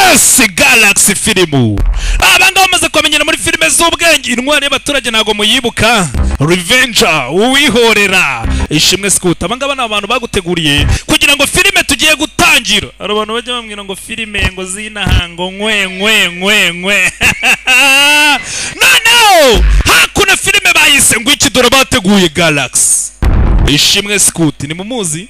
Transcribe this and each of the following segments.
Yes, Galaxy Film. Abanga bamaze kumenyera muri filime z'ubwenge. Intwari y'abaturage nago muyibuka. Revenger, uwihorera. Ishimwe Scout. Abanga bana abantu baguteguriye kugira ngo filime tugiye gutangira. Ari abantu bajya bambwira ngo filime ngo zinahango nkwe. No. Hakuna filime bayise ngo iki dore bateguye Galaxy. Ishimwe Scout ni mumuzi.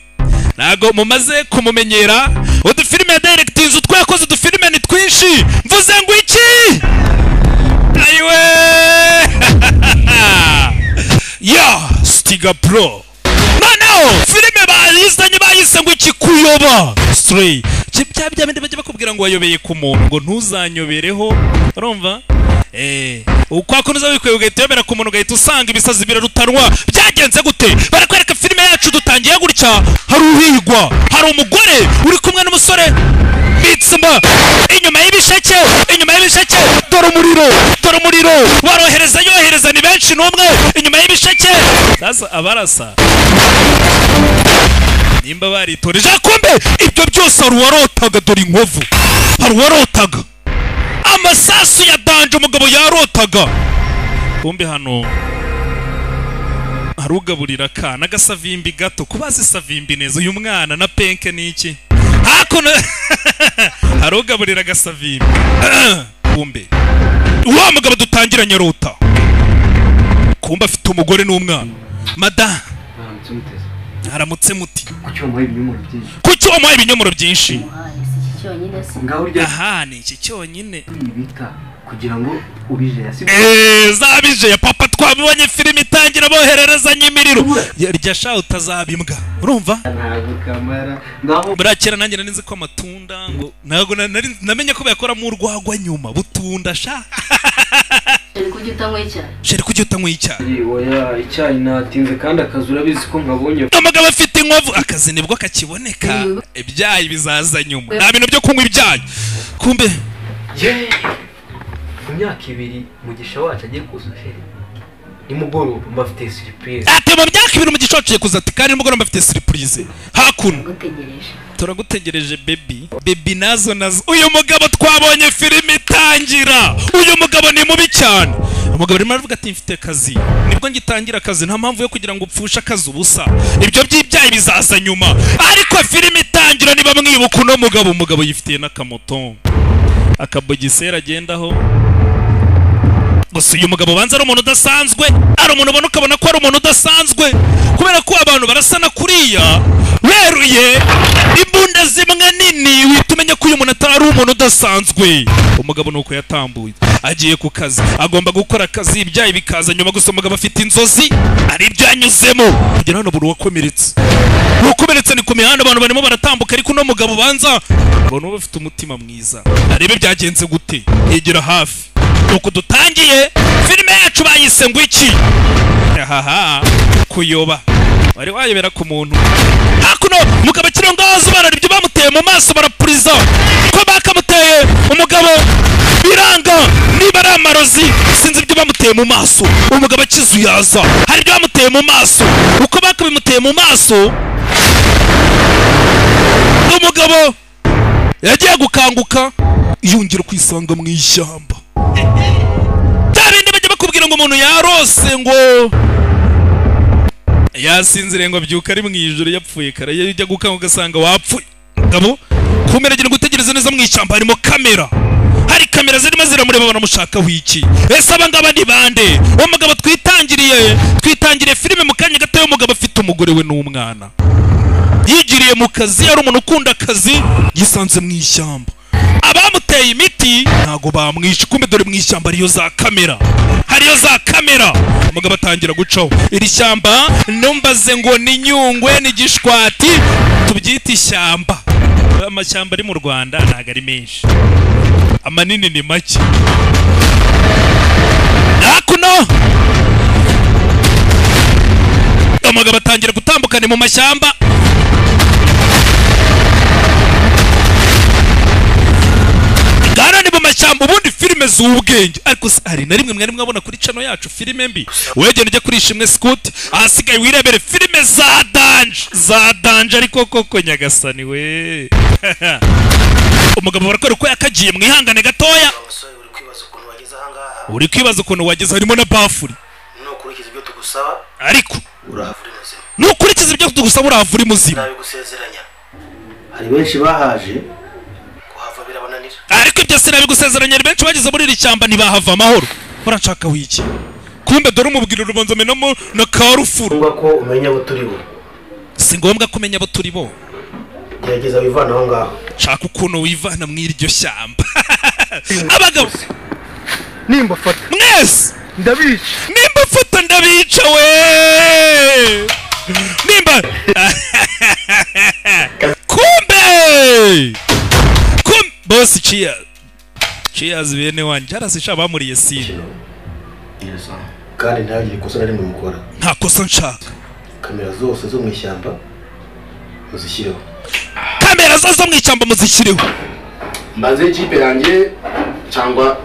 Nago mumaze kumumenyera. Udufilime ya directors utwakoze udufilime ni twinshi. Mvuze ngo iki? Ayiwe. Ya, Stiga Pro. No, filime bayise ngo iki kuyoba. Stray. Cyabya bindi bajye bakubwira ngo wayobeye ku muntu ngo ntuzanyobereho. Urumva? Ukwakunuza wikwe ugahita yobera ku muntu ugahita usanga ibisazi birarutanwa. Byagenze gute? Barakwereka filime yacu dutangiye gutya. Hari uhigwa, hari umugore uri kumwe n'umusore bitsima inyuma y'ibisheke dore umuriro yohereza ni benshi n'umwe inyuma y'ibisheke. Sasa abarasa nimba baritoreje kumbe ibyo byose ari warotaga dore inkovu hari warotaga amasasu ya danje umugabo yarotaga kumbe hano harugaburira kana gasavimbi gato kubazi savimbi neza uyu mwana na penke niki hakuno harugaburira gasavimbi kumbe wa mugabo dutangiranye rota kumbe afite umugore n'umwana mada haramutse muti kuki wamuhaye ibinyomoro byinshi aha ni iki cyonyine ibita kugira ngo ubije zabije ya papa twabonye filime itangira bohererezanya imiriro rya sha utazabimbwa urumva ntago kamera ngaho burakera nanjye narinze ko amatunda ngo ntago namenye ko bayakora mu urwagwa nyuma butunda sha sheri kujya utanywa icyayi oya icyayi natinze kandi akazi urabizi ko nkabonye umugabo afite inkovu akazi nibwo kakiboneka ibyayi bizaza nyuma nta bintu byo kunywa ibyayi kumbe imyaka 2 mugisha wacu agiye kuzufera nimugoroba mbafite surprise ate mu myaka 2 mugisha wacu agiye kuza ati kandi nimugoroba mbafite surprise hakuno turagutegereje baby nazo uyu mugabo twabonye filime itangira uyu mugabo ni mubi cyane umugabo arimo aravuga ati mfite kazi nibwo ngitangira akazi nta mpamvu yo kugira ngo upfushe akazi ubusa ibyo by'ibyayi bizaza nyuma ariko filime itangira niba mwibuka uno umugabo yifitiye n'akamoto akabogisera agendaho gusa uyu mugabo banza ari umuntu udasanzwe ari umuntu ubona ukabona ko ari umuntu udasanzwe kubera ko abantu barasana kuriya beruye imbunda zimwe nini witumenya ko uyu muntu atari umuntu udasanzwe umugabo nuko yatambuye agiye ku kazi agomba gukora akazi ibyayi bikaza nyuma gusa umugabo afite inzozi ari ibyanyuzemo kugira hano buri wakomeretse ni ku mihanda abantu barimo baratambuka ariko uno mugabo banza abantu bafite umutima mwiza arebe byagenze gute yegera hafi nuko dutangiye filime yacu bayise ngo iki kuyoba wari wayobera ku muntu hakuno mugabo kirongozo bararibyo bamuteye mu maso barapuriza ko bakamuteye umugabo biranga niba ari amarozi sinzi ibyo bamuteye mu maso umugabo akizuyaza hari ibyo bamuteye mu maso uko bakabimuteye mu maso umugabo yagiye gukanguka yongera kwisanga mu ishyamba bindi bajya bakubwira ngo umuntu yarose ngo yasinzire ngo abyuka ari mu ijoro yapfuye kare yajya gukanguka ugasanga wapfuye ngabo kumeragera gutegereza neza mu ishyamba harimo kamera hari kamera zirimo ziramureba banamushakaho iki ese abangaba ni bande umugabo twitangiriye filime mu kanya gato y'umugabo afite umugore we n'umwana yigiriye mu kazi ari umuntu ukunda akazi yisanze mu ishyamba abamuteye imiti ntago bamwishe kumbe dore mu ishyamba hariyo za kamera umugabo atangira gucaho iri shyamba numbaze ngo ni Nyungwe ni Gishwati tubyita ishyamba amashyamba ari mu Rwanda ntago ari menshi amanini ni make hakuno umugabo atangira gutambukana mu mashyamba Gana ni mu mashyamba ubundi filime wese ubwenge ariko hari na rimwe mwari mwabona kuri channel yacu filime mbi wegene ujya kuri Ishimwe Scout ahasigaye wirebere filime za danje ariko koko nyagasani we umugabo barakora uko yakagiye mwihangane gatoya uri kwibaza ukuntu wageze harimo na bafuri nukurikiza ibyo tugusaba ariko uravura muzima nukurikiza ibyo tugusaba uravura muzima nabigusezeranya hari benshi bahaje kuhava birabananira ariko ibyo sinabigusezeranya ari benshi bageze muri iri cyamba ntibahava amahoro uranshaka wiki kumbe dore umubwira urubanza menamo na karufuru ngombwa ko umenya abo turi bo si ngombwa kumenya abo turi bo gerageza wivana aho ngaho shaka ukuntu wivana mw'iryo shyamba abagabo nimba fata mwese ndabica nimba fata ndabica we nimba kumbe boss cheers bene wanje arasisha bamuriye sine kandi ntagire ikosa na rimwe mukora nta kosa nshaka kamera zose zo mu ishyamba muzishyireho kamera zose zo mu ishyamba muzishyireho mbaze ikipe yanjye cyangwa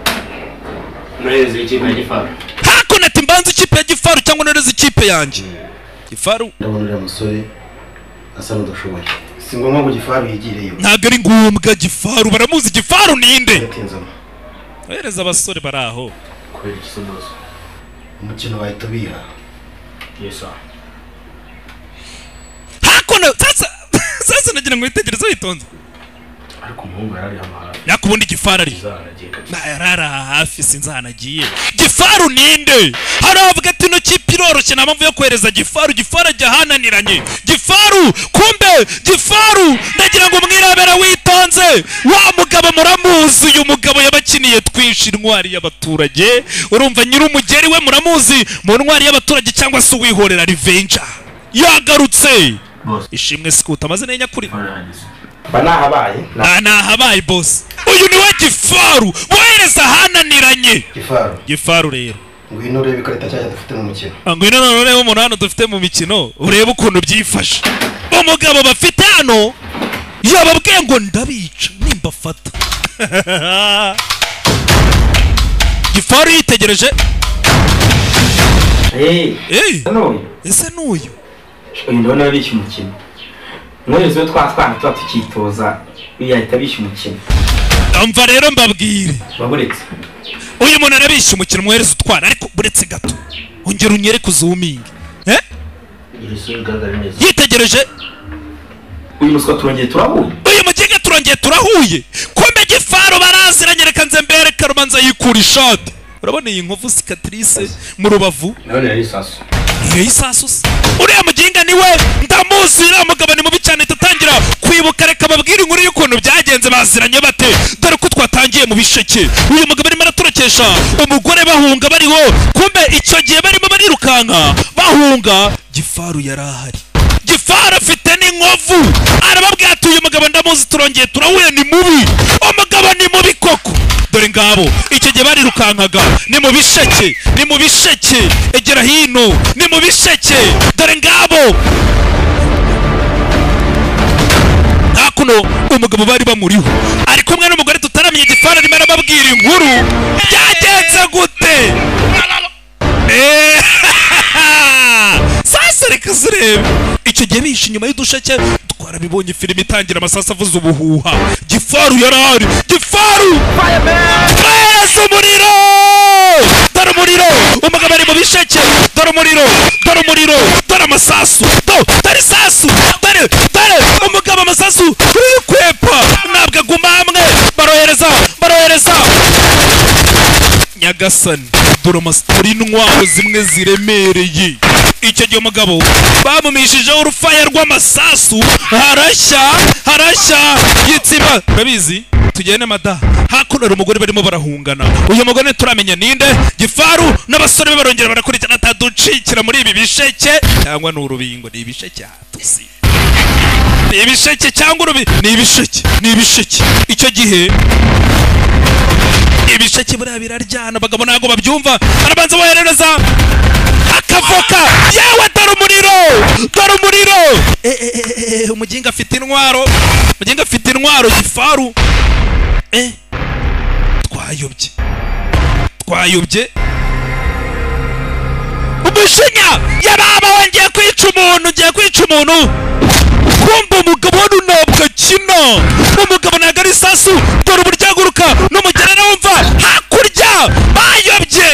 nohereze ikipe ya Gifaru hakuna ati mbanze ikipe ya Gifaru cyangwa nohereze ikipe yanjye Gifaru ndabona uriya musore asa n'udashoboye si ngombwa ngo Gifaru yigireyo ntabwo ari ngombwa Gifaru baramuzi Gifaru ninde ohereza abasore baraho kubera ikibazo umukino bahita biha yesa hakuna sasa nagira ngo witegereze witonze ariko umuhungu yarari amahara yakubundi Gifaru ari yarara hafi sinzanagiye Gifaru ninde haravuga ati no kipe iroroshye na mpamvu yo kohereza Gifaru ajya hananiranye Gifaru kumbe Gifaru ndagira ngo mwirabera witonze wa mugabo muramuzi uyu mugabo yabakiniye twinshi intwari y'abaturage urumva nyiri umugeri we muramuzi mu ntwari y'abaturage cyangwa se uwihorera Revenger yagarutse Ishimwe Scout amazina y'nyakuri banahabaye boss uyu ni we Gifaru bohereza hananiranye Gifaru rero ngwino urebe ikarita cyane dufite mu mukino ngwino none umuntu hano dufite mu mikino urebe ukuntu byifashe umugabo bafite hano yababwiye ngo ndabica nimba fata Gifaru yitegereje ese n'uyu ndabona bishe umukino mwereze we twatwana tuba tukitoza yahita bishe umukino amva rero mbabwire baburetse uyu muntu arabishe umukino mwereze utwana ariko buretse gato ongera unyereke uzuminge yitegereje uyu muswa turongeye turahuye uyu muginga turongeye turahuye kumbe Gifaru baraziranye reka nze mbere karumanza yikura ishati urabona iyi nkovu cicatrice mu rubavu none yari isasu iyo isasu uriya muginga niwe ndamuzi uriya mugabo ni mubi cyane tutangira kwibuka reka babwire inkuru y'ukuntu byagenze baziranye bate dore ko twatangiye mu bisheke uyu mugabo arimo araturokesha umugore bahunga bariho kumbe icyo gihe barimo barirukanka bahunga Gifaru yarahari Gifaru afite n'inkovu arababwira ati uyu mugabo ndamuzi turongeye turahuye ni mubi umugabo ni mubi koko dore ngabo icyo gihe barirukankaga ni mu bisheke egera hino ni mu bisheke dore ngabo hakuno umugabo bari bamuriho ari kumwe n'umugore tutaramenye Gifaru arimo arababwira inkuru byagenze gute sasa reka zirebe icyo gihe bishe inyuma y'udusheke twarabibonye filime itangira amasasu avuze ubuhuha Gifaru yarahari Gifaru twese umuriro dore umuriro umugabo ari mu bisheke dore umuriro dore amasasu dore isasu dore umugabo amasasu kwepa ntabwo aguma hamwe barohereza nyagasani dore amasituri intwaro zimwe ziremereye icyo gihe umugabo bamumishijeho urufaya rw'amasasu harashya yitsiba urabizi tugende mada hakuno hari umugore barimo barahungana uyu mugore turamenya ninde Gifaru n'abasore be barongera barakurikirana ataducikira muri ibi bisheke cyangwa ni urubingo ni ibisheke hatusi ni ibisheke cyangwa ni ibisheke icyo gihe ibisheke buriya biraryana abagabo ntabwo babyumva arabanza boherereza akavoka yewe dore umuriro umuginga afite intwaro Gifaru twayobye twayobye umushinya yababa wongeye kwica umuntu ugiye kwica umuntu kumva umugabo wari unabwa kina umugabo ntabwo ari isasu dore uburyo aguruka n'umugerera wumva hakurya bayobye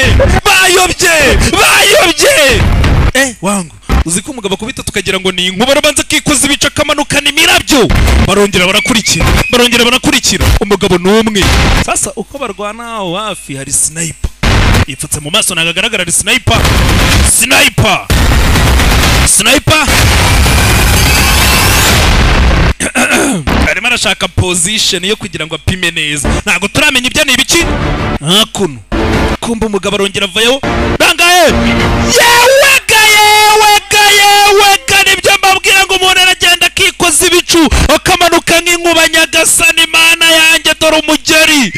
wangu uzi ko umugabo akubita tukagira ngo ni inkuba arabanza akikoza ibice akamanukana imirabyo barongera barakurikira umugabo n'umwe sasa uko barwana aho hafi hari sniper yipfutse mu maso ntabwo agaragara ari sniper arimo arashaka position yo kugira ngo apime neza ntabwo turamenya ibyo ni ibiki hakuno kumva umugabo arongera avayo bangaye yewega nibyo mbabwira ngo umuntu aragenda akikoza ibicu akamanuka nk'inkuba nyagasani mana yanjye dore umugeri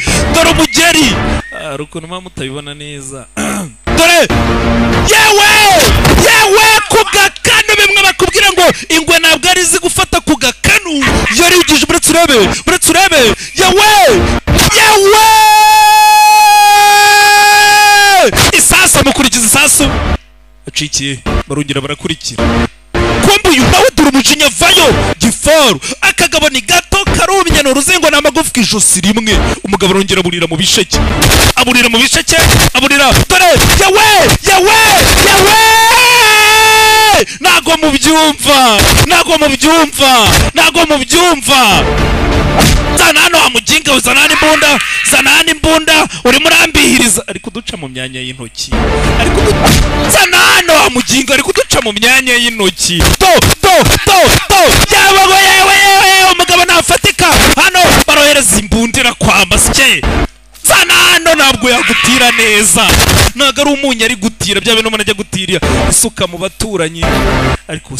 hari ukuntu mpamvu mutabibona neza dore yewe ku gakanu bimwe bakubwira ngo ingwe ntabwo ari izi gufata ku gakanu yarigije buretse urebe yewe isasu amukurikiza isasu acikiye barongera barakurikira kumbe uyu nawe dore umujinya vayo gifaru akagabo ni gato karumye n'uruzingo n'amagufwa ijosi rimwe umugabo arongera aburira mu bisheke aburira dore yewe ntago mubyumva zana hano wamuginga zana hano imbunda urimo urambihiriza ari kuduca mu myanya y'intoki zana hano wamuginga ari kuduca mu myanya y'intoki yewe umugabo nafatika hano barohereza imbundira kwamba sike zana hano ntabwo yagutira neza ntabwo ari umunyu ari gutira bya bintu umuntu ajya gutira isuka mu baturanyi ariko